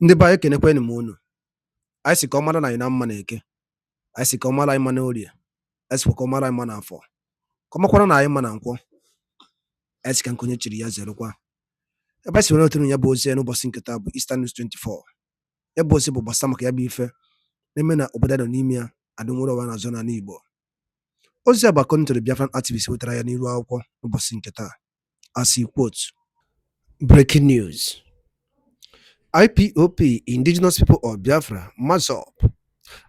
Ndị be anyị ekenekwanụ m unu. Anyị sị ka ọ mara na anyị na mma na-eke, anyị sị ka ọ mara anyị mma na orie, anyị sịkwa ka ọ mara anyị mma na afọ, ka ọ makwara na anyị mma na nkwọ, anyị sị ka nke onye chiri ya zerụkwa. Ebe anyị si were otere ya bụ ozi n'ụbọchị nke taa bụ Easter News 24. Ya bụ ozi bụ gbasara maka ya bụ ife na-eme na obodo nọ n'ime ya adịnwere ụwa na-azọ n'ala Igbo. Ozi a bụ according to the Biafran activist wetara ya n'iru akwụkwọ n'ụbọchị nke taa. As he quotes, breaking news. IPOP, Indigenous People of Biafra, MAZOP,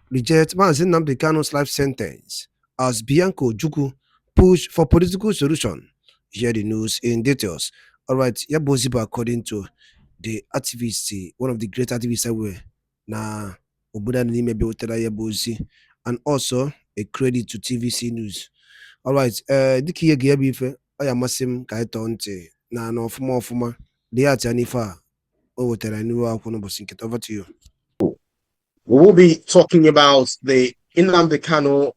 reject Mazi Nnamdi Kanu's life sentence as Bianca Ojukwu push for political solution. Hear the news in details. All right, Yaboziba, according to the activist, one of the great activists away, na Obuda Nime Beotera Yabozi, and also a credit to TVC News. All right, Diki Yabife, I am Masim Kaitonte, na no Fuma, the Atanifa. Over to you. We will be talking about the Nnamdi Kanu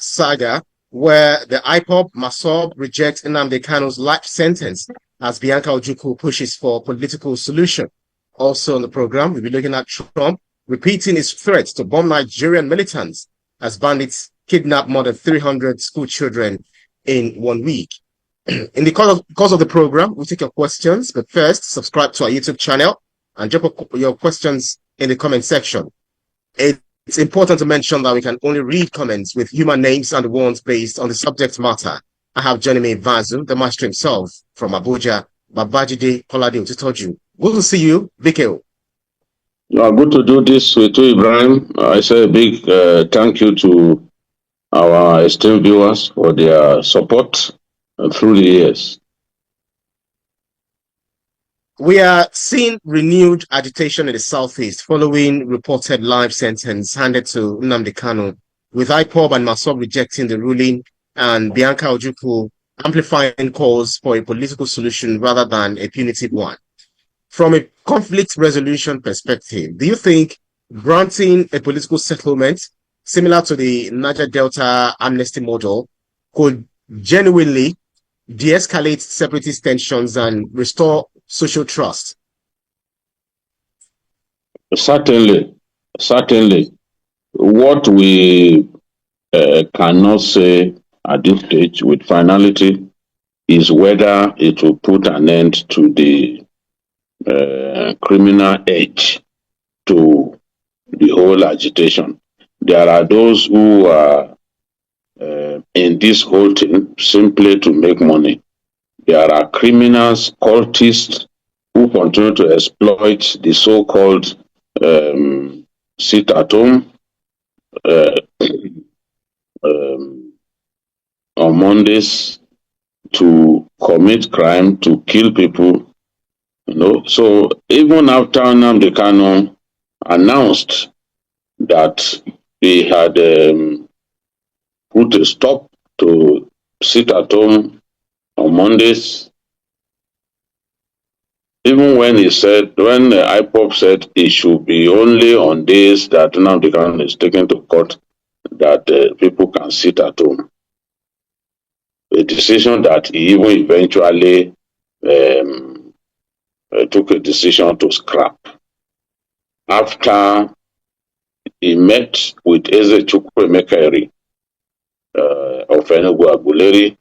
saga, where the IPOP MASOB rejects Nnamdi Kanu's life sentence as Bianca Ojukwu pushes for political solution. Also on the program, we'll be looking at Trump repeating his threat to bomb Nigerian militants as bandits kidnap more than 300 school children in 1 week. In the course of the program, we'll take your questions, but first, subscribe to our YouTube channel and drop your questions in the comment section. It's important to mention that we can only read comments with human names and the ones based on the subject matter. I have joining me Vazu, the master himself, from Abuja, Babajide Kolade Otitoju. Good to see you, Vikeo. Good to do this with you, Ibrahim. I say a big thank you to our esteemed viewers for their support through the years. We are seeing renewed agitation in the southeast following reported life sentence handed to Nnamdi Kanu, with IPOB and MASOB rejecting the ruling and Bianca Ojukwu amplifying calls for a political solution rather than a punitive one. From a conflict resolution perspective, do you think granting a political settlement similar to the Niger Delta amnesty model could genuinely de-escalate separatist tensions and restore social trust? Certainly. What we cannot say at this stage with finality is whether it will put an end to the criminal edge to the whole agitation. There are those who are in this whole thing simply to make money. There are criminals, cultists who continue to exploit the so-called sit-at-home on Mondays to commit crime, to kill people. So even after Nnamdi Kanu announced that he had put a stop to sit at home on Mondays, even when the IPOP said it should be only on days that Nnamdi Kanu is taken to court that people can sit at home. A decision that he even eventually took a decision to scrap after he met with Eze Chukwuemeka of Enugu Aguleri,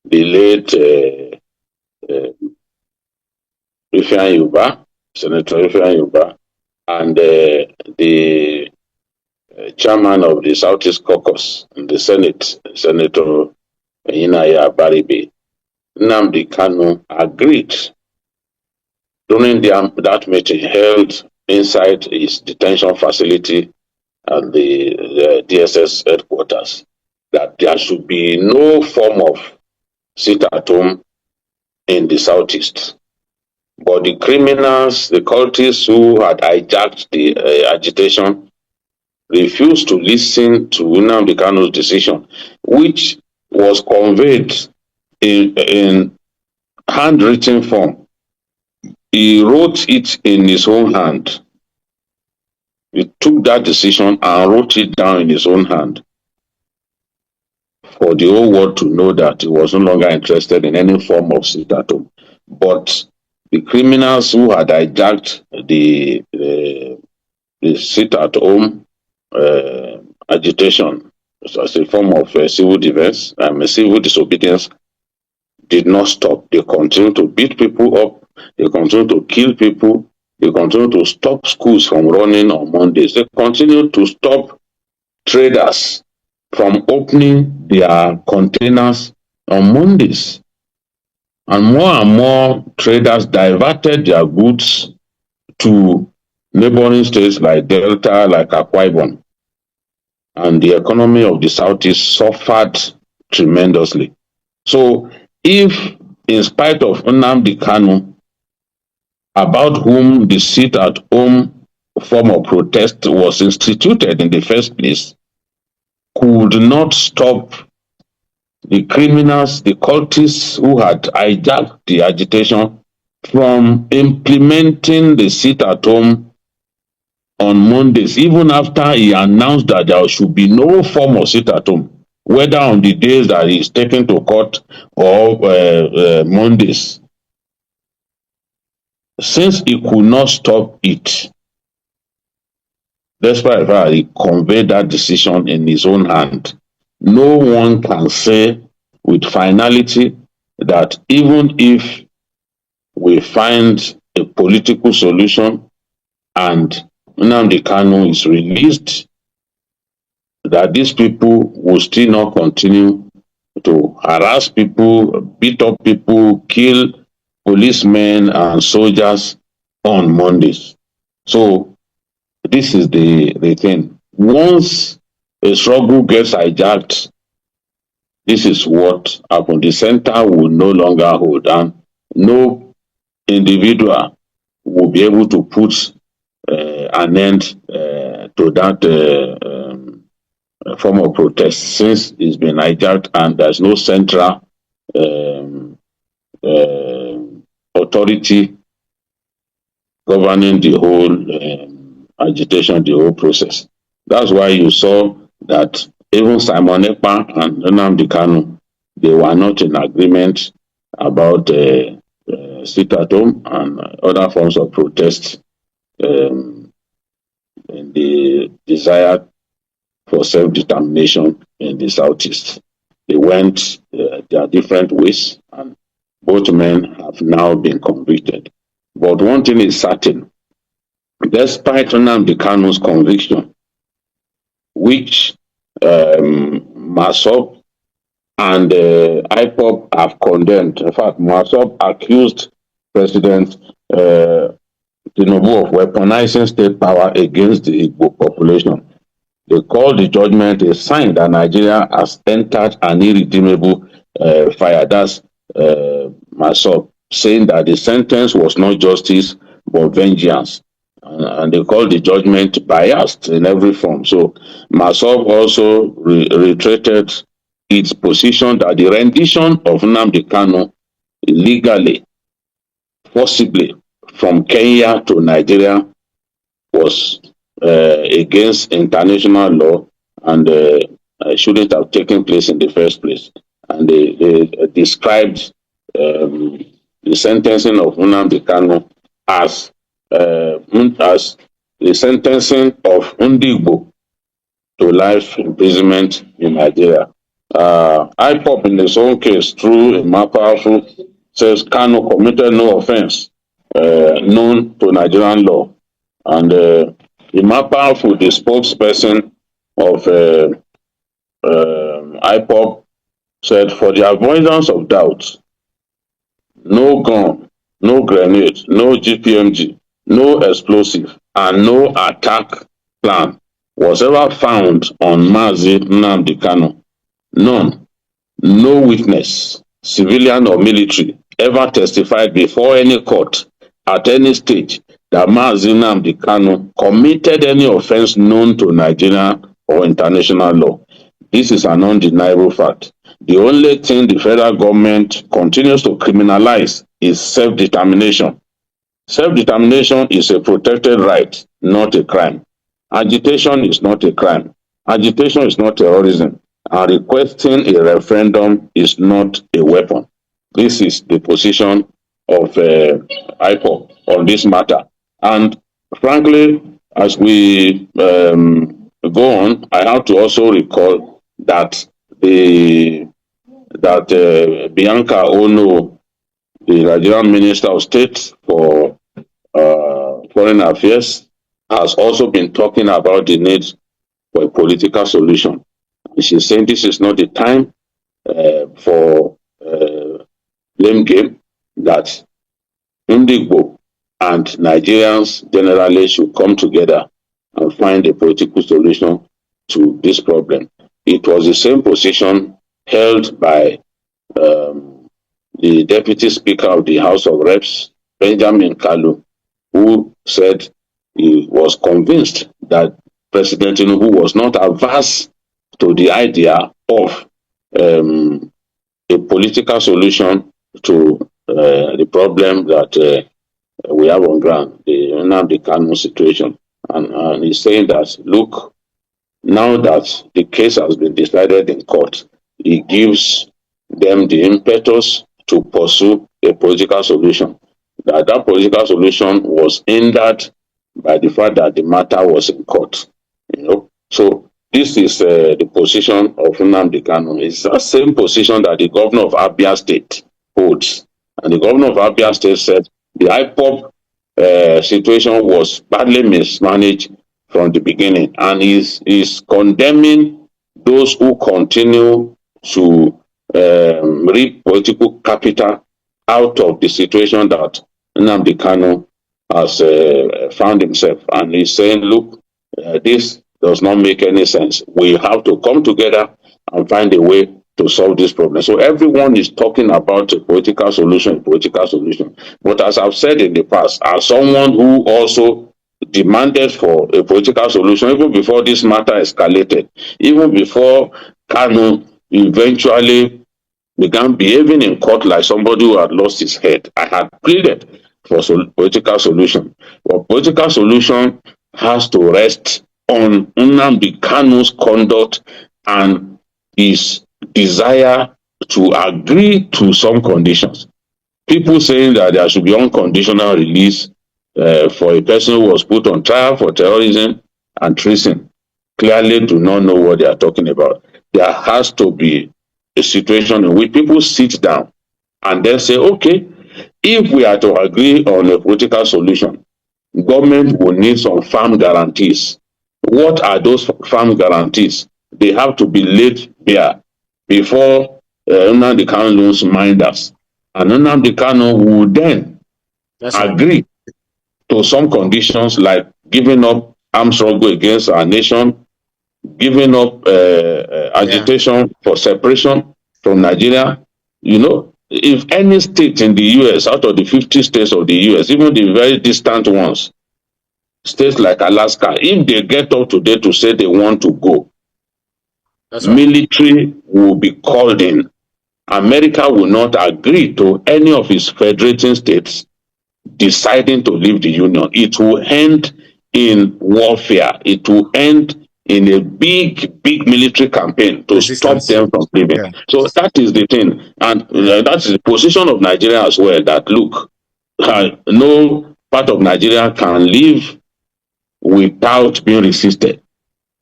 the late Senator Ifeanyi Yuba, and the chairman of the Southeast Caucus in the Senate, Senator Inaya Baribe. Nnamdi Kanu agreed during that meeting held inside his detention facility at the DSS headquarters that there should be no form of sit-at-home in the Southeast. But the criminals, the cultists who had hijacked the agitation, refused to listen to Nnamdi Kanu's decision, which was conveyed in handwritten form. He wrote it in his own hand. He took that decision and wrote it down in his own hand for the whole world to know that he was no longer interested in any form of sit-at-home. But the criminals who had hijacked the the sit-at-home agitation as a form of civil defense, civil disobedience did not stop. They continue to beat people up. They continue to kill people. They continue to stop schools from running on Mondays. They continue to stop traders from opening their containers on Mondays. And more traders diverted their goods to neighboring states like Delta, like Akwa Ibom. And the economy of the Southeast suffered tremendously. So if, in spite of Nnamdi Kanu, about whom the sit-at-home form of protest was instituted in the first place, could not stop the criminals, the cultists who had hijacked the agitation from implementing the sit-at-home on Mondays, even after he announced that there should be no form of sit-at-home, whether on the days that he is taken to court or Mondays. Since he could not stop it, despite that he conveyed that decision in his own hand, no one can say with finality that even if we find a political solution and Nnamdi Kanu is released, that these people will still not continue to harass people, beat up people, kill policemen and soldiers on Mondays. So this is the thing. Once a struggle gets hijacked, this is what happened. The center will no longer hold, and no individual will be able to put an end to that form of protest, since it's been hijacked and there's no central authority governing the whole agitation, the whole process. That's why you saw that even Simon Ekpa and Nnamdi Kanu, they were not in agreement about sit-at-home and other forms of protest in the desire for self-determination in the Southeast. They went their different ways, and both men have now been convicted. But one thing is certain: despite Nnamdi Kanu's conviction, which MASOP and IPOP have condemned. In fact, MASOP accused President Tinubu of weaponizing state power against the Igbo population. They called the judgment a sign that Nigeria has entered an irredeemable fire. That's MASOP saying that the sentence was not justice but vengeance. And they called the judgment biased in every form. So MASOP also reiterated its position that the rendition of Nnamdi Kanu illegally, forcibly from Kenya to Nigeria was against international law and shouldn't have taken place in the first place. And they described the sentencing of Nnamdi Kanu as the sentencing of Ndigbo to life imprisonment in Nigeria. IPOP, in his own case, through a powerful, says Kanu committed no offense known to Nigerian law. And Powerful, the spokesperson of IPOP, said, for the avoidance of doubt, no gun, no grenade, no GPMG, no explosive, and no attack plan was ever found on Mazi Nnamdi Kanu. None. No witness, civilian or military, ever testified before any court at any stage that Mazi Nnamdi Kanu committed any offense known to Nigeria or international law. This is an undeniable fact. The only thing the federal government continues to criminalize is self-determination. Self-determination is a protected right, not a crime. Agitation is not a crime. Agitation is not terrorism. And requesting a referendum is not a weapon. This is the position of IPOP on this matter. And frankly, as we go on, I have to also recall that Bianca Ono, the Nigerian Minister of State for Foreign Affairs, has also been talking about the need for a political solution. She's saying this is not the time for blame game, that Ndigbo and Nigerians generally should come together and find a political solution to this problem. It was the same position held by the Deputy Speaker of the House of Reps, Benjamin Kalu, who said he was convinced that President Tinubu was not averse to the idea of a political solution to the problem that we have on ground, the Nnamdi Kanu situation. And he's saying that, look, now that the case has been decided in court, it gives them the impetus to pursue a political solution. That political solution was hindered by the fact that the matter was in court. So this is the position of Nnamdi Kanu. It's the same position that the governor of Abia State holds. And the governor of Abia State said the IPOB situation was badly mismanaged from the beginning, and is condemning those who continue to reap political capital out of the situation that Nnamdi Kanu has found himself. And he's saying, look, this does not make any sense. We have to come together and find a way to solve this problem. So everyone is talking about a political solution. But as I've said in the past, as someone who also demanded for a political solution, even before this matter escalated, even before Kanu eventually began behaving in court like somebody who had lost his head, I had pleaded for political solution. But political solution has to rest on Nnamdi Kanu's conduct and his desire to agree to some conditions. People saying that there should be unconditional release for a person who was put on trial for terrorism and treason clearly do not know what they are talking about. There has to be a situation in which people sit down and then say, okay, if we are to agree on a political solution, government will need some firm guarantees. What are those firm guarantees? They have to be laid bare before Nnamdi Kanu's minders. And Nnamdi Kanu will then agree to some conditions like giving up armed struggle against our nation, giving up agitation for separation from Nigeria. If any state in the US, out of the 50 states of the US, even the very distant ones, states like Alaska, if they get up today to say they want to go, military will be called in. America will not agree to any of its federating states deciding to leave the Union. It will end in warfare. It will end in a big military campaign to stop them from leaving. Yeah. So that is the thing. And that is the position of Nigeria as well, that look, no part of Nigeria can live without being resisted.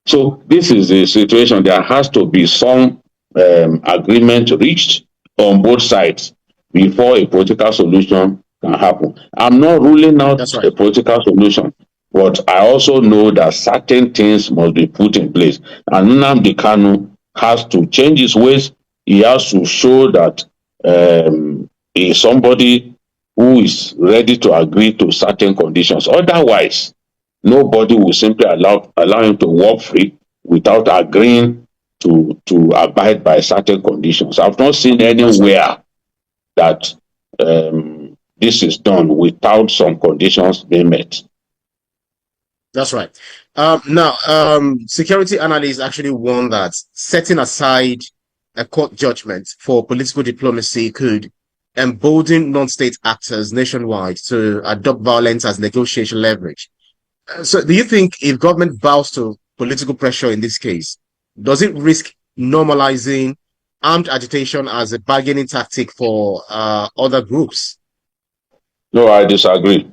So this is the situation. There has to be some agreement reached on both sides before a political solution can happen. I'm not ruling out a political solution, but I also know that certain things must be put in place. And Nnamdi Kanu has to change his ways. He has to show that he is somebody who is ready to agree to certain conditions. Otherwise, nobody will simply allow him to walk free without agreeing to abide by certain conditions. I've not seen anywhere that this is done without some conditions being met. That's right. Now, security analysts actually warn that setting aside a court judgment for political diplomacy could embolden non-state actors nationwide to adopt violence as negotiation leverage. So do you think if government bows to political pressure in this case, does it risk normalizing armed agitation as a bargaining tactic for other groups? No, I disagree.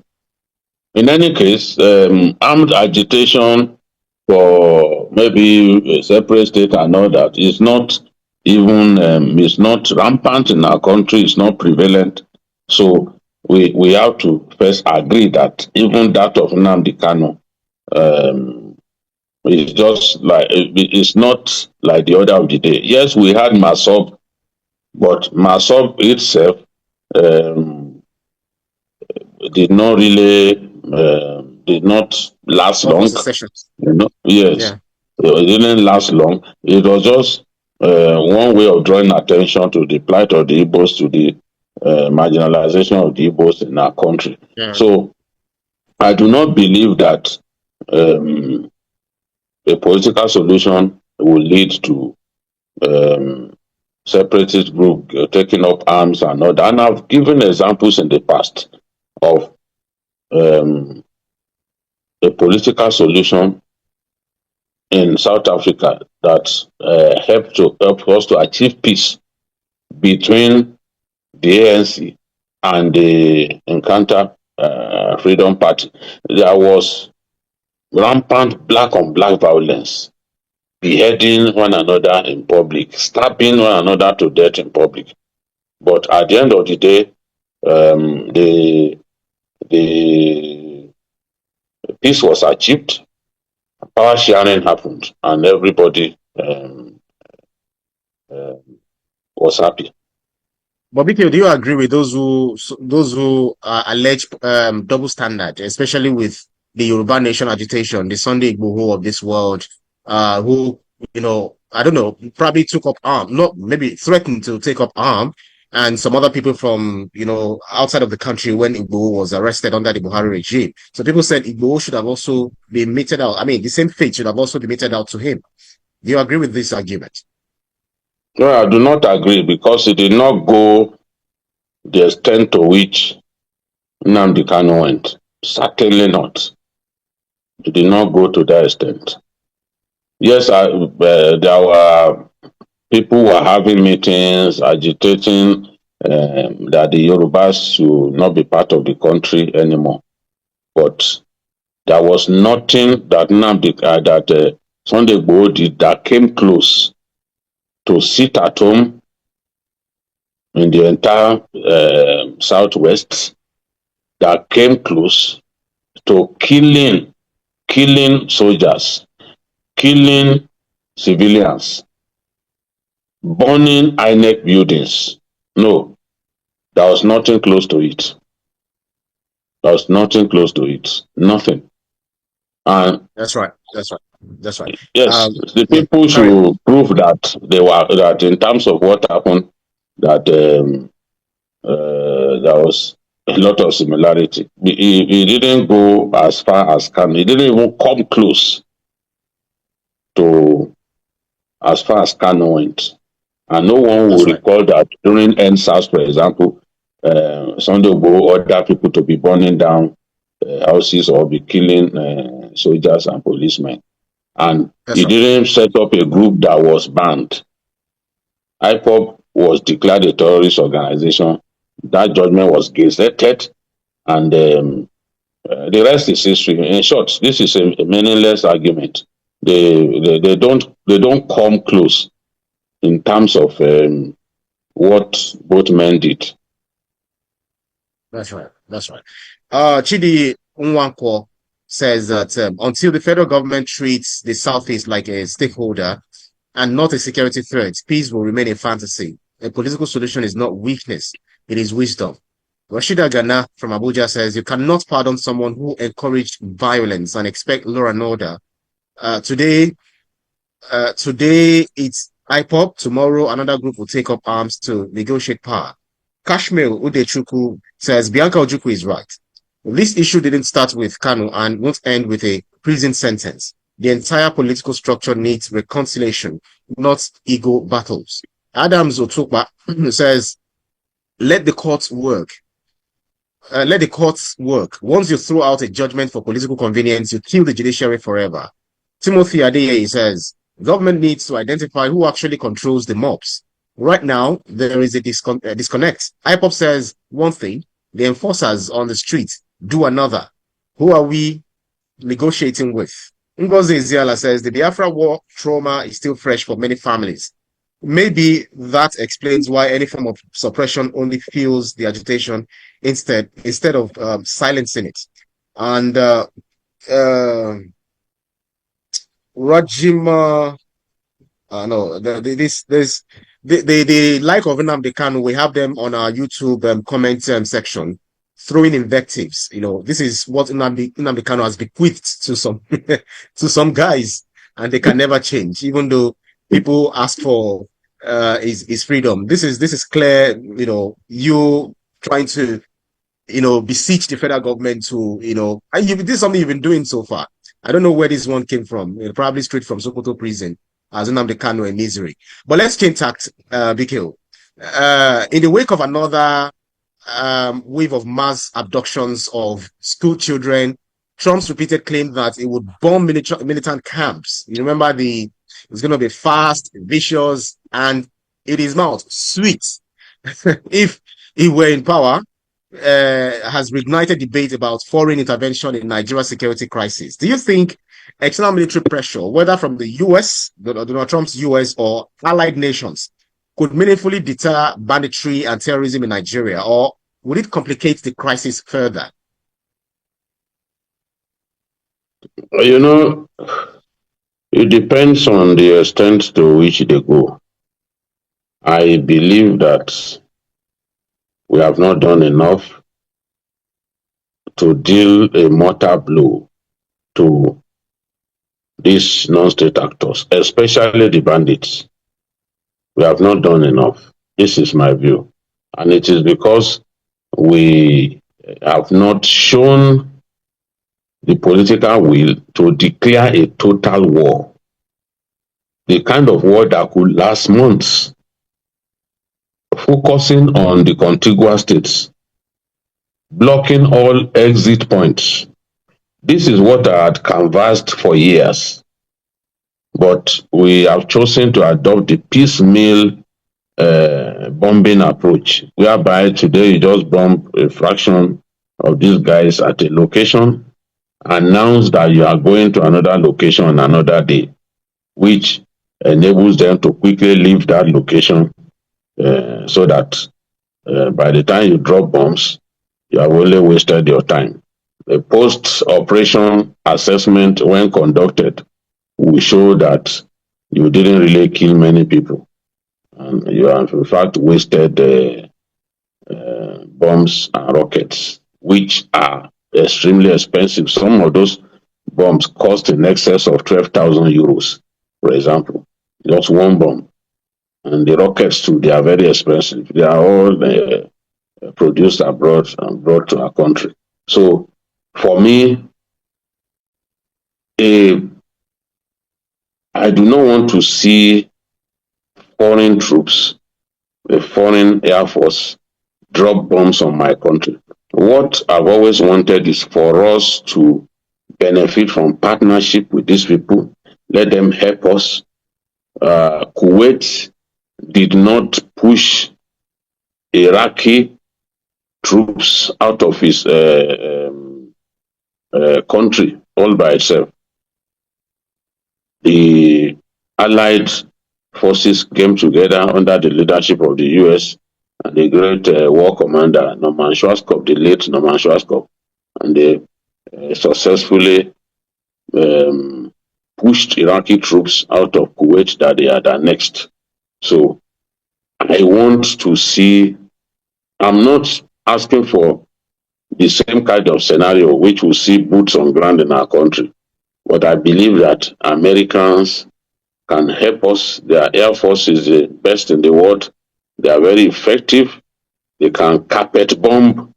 In any case, armed agitation for maybe a separate state and all that is not even is not rampant in our country. It's not prevalent. So we have to first agree that even that of Nnamdi Kanu is just like it's not like the order of the day. Yes, we had Masob, but Masob itself um, did not really did not last What was long. the session? Yes, Yeah. it didn't last long. It was just one way of drawing attention to the plight of the Igbos, to the marginalization of the Igbos in our country. Yeah. So I do not believe that um, a political solution will lead to separatist group taking up arms and all that. And I've given examples in the past of um, a political solution in South Africa that help us to achieve peace between the ANC and the Encounter Freedom Party. There was rampant black on black violence, beheading one another in public, stabbing one another to death in public. But at the end of the day, the peace was achieved, power sharing happened, and everybody uh, was happy. Bobby, do you agree with those who allege double standard, especially with the Yoruba Nation agitation, the Sunday Igboho of this world, who I don't know, probably took up arm, not maybe threatened to take up arm, and some other people from outside of the country when Igboho was arrested under the Buhari regime. So people said Igboho should have also been meted out. I mean, the same fate should have also been meted out to him. Do you agree with this argument? No, I do not agree because it did not go the extent to which Nnamdi Kanu went. Certainly not. It did not go to that extent. Yes, there were people who were having meetings, agitating that the Yorubas should not be part of the country anymore. But there was nothing that Sunday Igboho did that came close to sit at home in the entire southwest, that came close to killing soldiers, killing civilians, burning INEC buildings. No, there was nothing close to it. There was nothing close to it. Nothing. And That's right. That's right. That's right. yes, the Yeah, people carry on. should prove that that in terms of what happened, that there was a lot of similarity. He didn't go as far as Kanu. He didn't even come close to as far as Kanu went. And no one will That's right. recall that during NSAS, for example, Sunday Igboho ordered people to be burning down houses or be killing soldiers and policemen. And That's he right. didn't set up a group that was banned. IPOB was declared a terrorist organization. That judgment was gazetted, and the rest is history. In short, this is a meaningless argument. They don't come close in terms of what both men did. That's right. That's right. Chidi Nwankwo says that until the federal government treats the Southeast like a stakeholder and not a security threat, peace will remain a fantasy. A political solution is not weakness, it is wisdom. Rashida Ghana from Abuja says you cannot pardon someone who encouraged violence and expect law and order. Today it's IPOP. Tomorrow, another group will take up arms to negotiate power. Kashmir Udechukwu says Bianca Ojukwu is right. This issue didn't start with Kanu and won't end with a prison sentence. The entire political structure needs reconciliation, not ego battles. Adams Otukpa says, let the courts work. Let the courts work. Once you throw out a judgment for political convenience, you kill the judiciary forever. Timothy Adeye says, government needs to identify who actually controls the mobs. Right now, there is a disconnect. IPOP says one thing, the enforcers on the street do another. Who are we negotiating with? Ngozi Ezeala says the Biafra war trauma is still fresh for many families. Maybe that explains why any form of suppression only fuels the agitation instead of silencing it. And Rajima, no, the like of Nnamdi Kanu, we have them on our YouTube comment section, throwing invectives. This is what Nnamdi Kanu has bequeathed to some to some guys, and they can never change, even though people ask for his freedom. This is clear. You trying to beseech the federal government to and this is something you've been doing so far. I don't know where this one came from. Probably straight from Sokoto prison, as Nnamdi Kanu in misery. But let's change tact, BK. In the wake of another wave of mass abductions of school children, Trump's repeated claim that it would bomb militant camps. You remember it's going to be fast, vicious, and it is not sweet. If he were in power, has reignited debate about foreign intervention in Nigeria's security crisis. Do you think external military pressure, whether from the US, Donald Trump's US, or allied nations, could meaningfully deter banditry and terrorism in Nigeria, or would it complicate the crisis further? It depends on the extent to which they go. I believe that we have not done enough to deal a mortal blow to these non-state actors, especially the bandits. We have not done enough. This is my view. And it is because we have not shown the political will to declare a total war. The kind of war that could last months, focusing on the contiguous states, blocking all exit points. This is what I had canvassed for years. But we have chosen to adopt the piecemeal bombing approach, whereby today you just bomb a fraction of these guys at a location, announce that you are going to another location on another day, which enables them to quickly leave that location so that by the time you drop bombs, you have only wasted your time. The post-operation assessment, when conducted, will show that you didn't really kill many people. And you have, in fact, wasted bombs and rockets, which are extremely expensive. Some of those bombs cost in excess of 12,000 euros, for example, just one bomb. And the rockets, too, they are very expensive. They are all produced abroad and brought to our country. So, for me, I do not want to see foreign troops, a foreign air force, drop bombs on my country. What I've always wanted is for us to benefit from partnership with these people. Let them help us. Kuwait did not push Iraqi troops out of his country all by itself. The Allied forces came together under the leadership of the US and the great war commander, Norman Schwarzkopf, the late Norman Schwarzkopf, and they successfully pushed Iraqi troops out of Kuwait that they had annexed. So I want to see, I'm not asking for the same kind of scenario which will see boots on ground in our country, but I believe that Americans can help us. Their air force is the best in the world. They are very effective. They can carpet bomb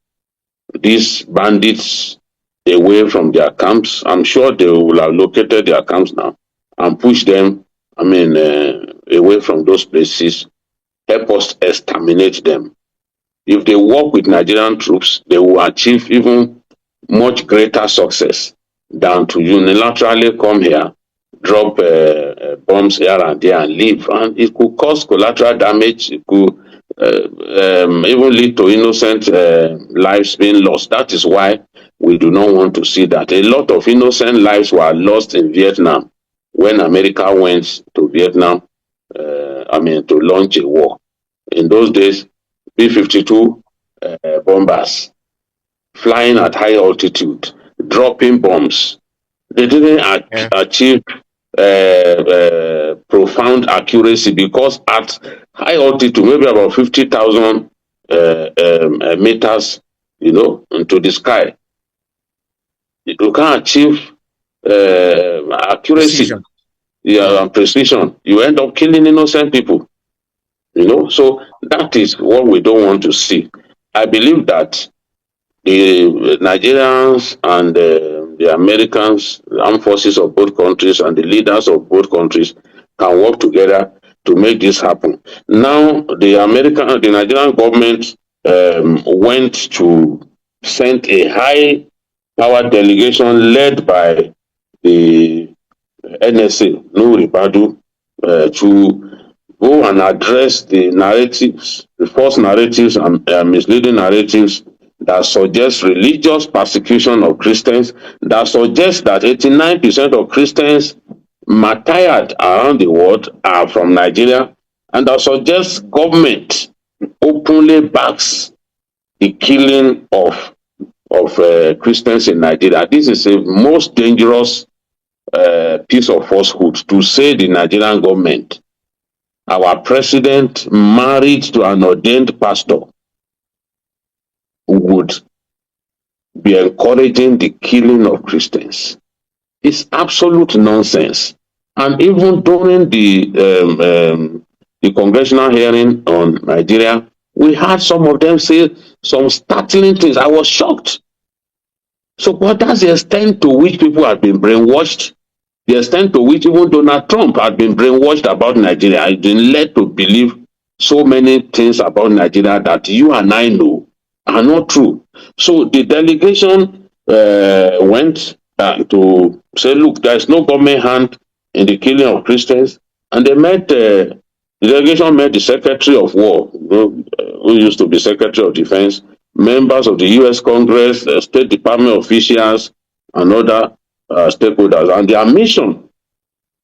these bandits away from their camps. I'm sure they will have located their camps now and push them, away from those places, help us exterminate them. If they work with Nigerian troops, they will achieve even much greater success than to unilaterally come here, drop bombs here and there and leave. And it could cause collateral damage. It could even lead to innocent lives being lost. That is why We do not want to see that. A lot of innocent lives were lost in Vietnam when America went to Vietnam, to launch a war. In those days, B-52 bombers flying at high altitude, dropping bombs. They didn't achieve profound accuracy because at high altitude, maybe about 50,000 meters, into the sky, you can't achieve accuracy, Precision. and precision. You end up killing innocent people. So that is what we don't want to see. I believe that the Nigerians and the Americans, the armed forces of both countries, and the leaders of both countries can work together to make this happen. Now, the Nigerian government went to send a high power delegation led by the NSA, Nuhu Ribadu, to go and address the narratives, the false narratives and misleading narratives that suggest religious persecution of Christians, that suggest that 89% of Christians martyred around the world are from Nigeria, and that suggests government openly backs the killing of Christians in Nigeria. This is a most dangerous piece of falsehood to say the Nigerian government, our president married to an ordained pastor, would be encouraging the killing of Christians. It's absolute nonsense. And even during the congressional hearing on Nigeria, we had some of them say some startling things. I was shocked. So what that's the extent to which people have been brainwashed, the extent to which even Donald Trump had been brainwashed about Nigeria. I've been led to believe so many things about Nigeria that you and I know are not true. So the delegation went to say, look, there's no government hand in the killing of Christians. And they met, the delegation met the Secretary of War, who used to be Secretary of Defense, members of the U.S. Congress, State Department officials, and other stakeholders. And their mission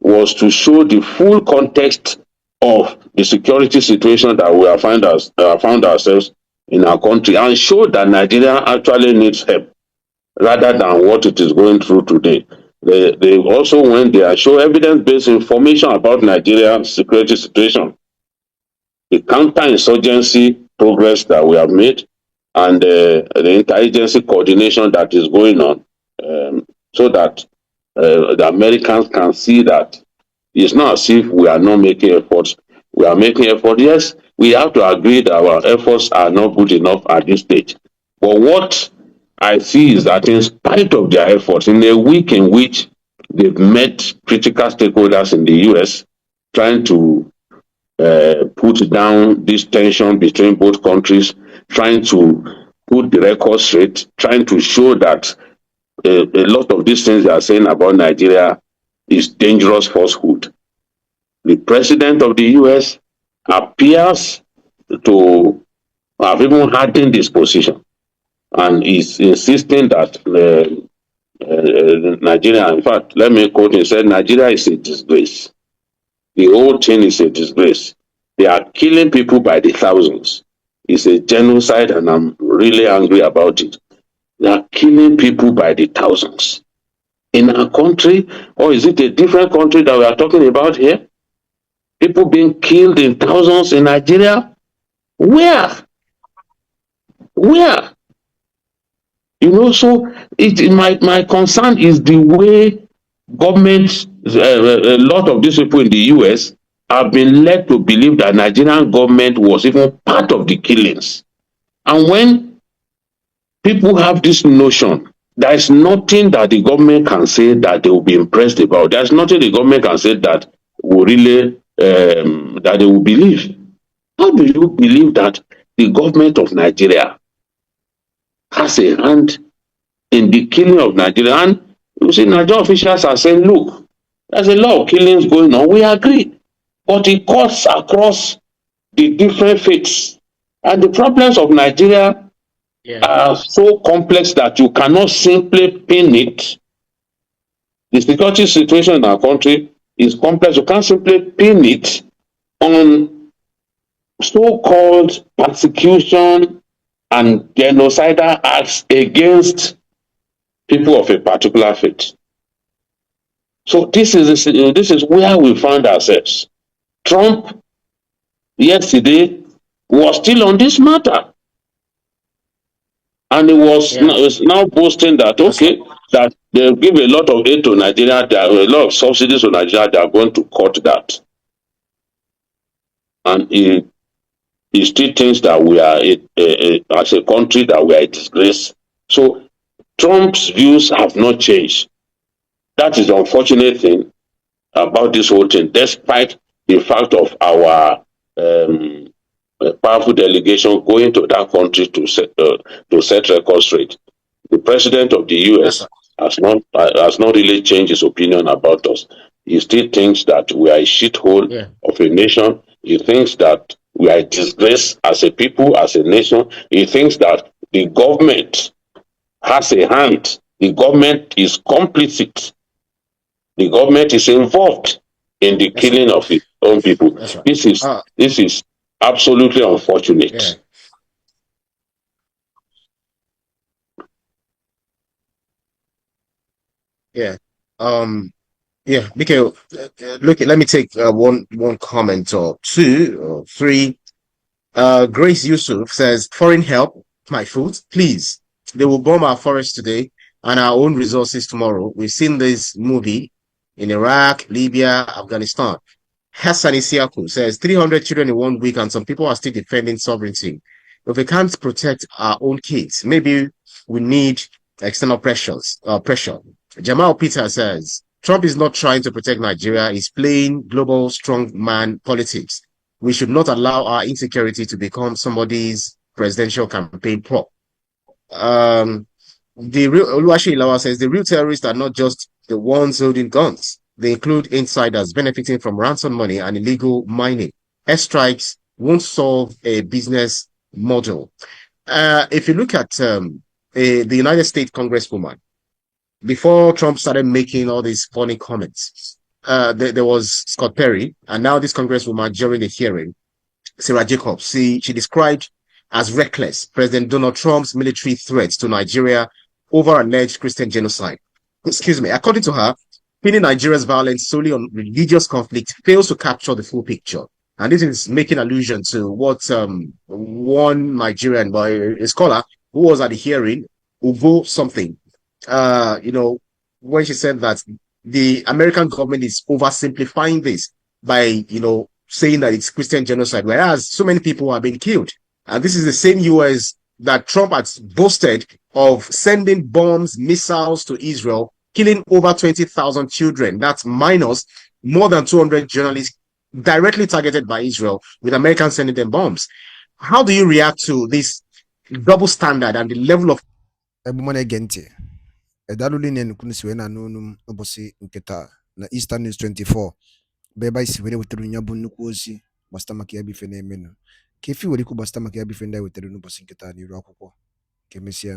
was to show the full context of the security situation that we have found ourselves in our country, and show that Nigeria actually needs help rather than what it is going through today. They also went there and show evidence-based information about Nigeria's security situation, the counterinsurgency progress that we have made, and the interagency coordination that is going on, so that the Americans can see that it's not as if we are not making efforts. We are making efforts. Yes, we have to agree that our efforts are not good enough at this stage. But what I see is that in spite of their efforts, in a week in which they've met critical stakeholders in the US, trying to put down this tension between both countries, trying to put the record straight, trying to show that a lot of these things they are saying about Nigeria is dangerous falsehood. The president of the US appears to have even hardened this position and is insisting that Nigeria, in fact, let me quote him, said, Nigeria is a disgrace. The whole thing is a disgrace. They are killing people by the thousands. It's a genocide, and I'm really angry about it. They are killing people by the thousands. In our country, or is it a different country that we are talking about here? People being killed in thousands in Nigeria? Where? Where? So my concern is the way government, a lot of these people in the US have been led to believe that Nigerian government was even part of the killings. And when people have this notion, there is nothing that the government can say that they will be impressed about. There's nothing the government can say that will really that they will believe. How do you believe that the government of Nigeria has a hand in the killing of Nigeria? And you see, Nigerian officials are saying, look, there's a lot of killings going on. We agree. But it cuts across the different faiths. And the problems of Nigeria are so complex that you cannot simply pin it. The security situation in our country is complex. You can't simply pin it on so-called persecution and genocidal acts against people of a particular faith. So this is where we find ourselves. Trump yesterday was still on this matter, and he was now boasting that that they give a lot of aid to Nigeria, there are a lot of subsidies to Nigeria. They are going to cut that, and he still thinks that we are as a country that we are a disgrace. So Trump's views have not changed. That is the unfortunate thing about this whole thing, despite the fact of our powerful delegation going to that country to set record straight. The president of the U.S. has not really changed his opinion about us. He still thinks that we are a shithole of a nation. He thinks that we are a disgrace as a people, as a nation. He thinks that the government has a hand. The government is complicit. The government is involved in the killing of its own people. This is absolutely unfortunate. Because look, let me take one comment or two or three. Grace Yusuf says, foreign help, my food, please. They will bomb our forests today and our own resources tomorrow. We've seen this movie in Iraq, Libya, Afghanistan. Hassan Isiaku says 300 children in 1 week and some people are still defending sovereignty. If we can't protect our own kids, maybe we need external pressure. Jamal Peter says Trump is not trying to protect Nigeria. He's playing global strongman politics. We should not allow our insecurity to become somebody's presidential campaign prop. The real Oluwaseyi Lawa says the real terrorists are not just the ones holding guns. They include insiders benefiting from ransom money and illegal mining. Airstrikes won't solve a business model. If you look at the United States Congresswoman, before Trump started making all these funny comments, there was Scott Perry, and now this Congresswoman during the hearing, Sarah Jacobs, she described as reckless President Donald Trump's military threats to Nigeria over alleged Christian genocide. Excuse me. According to her, pinning Nigeria's violence solely on religious conflict fails to capture the full picture. And this is making allusion to what one Nigerian, by a scholar who was at the hearing, Ugo something, when she said that the American government is oversimplifying this by, saying that it's Christian genocide, whereas so many people are being killed. And this is the same US that Trump has boasted of sending bombs, missiles to Israel, killing over 20,000 children. That's minus more than 200 journalists directly targeted by Israel, with Americans sending them bombs. How do you react to this double standard and the level of na Eastern News 24 beba isi were wetara nya bụ nnukwu ozi gbasata maka ya bife na-emenụ ka efi were ikwu gbasata maka ya bife ndị wetara n'ụbọchị nketa n'iru akwụkwọ ka emesịa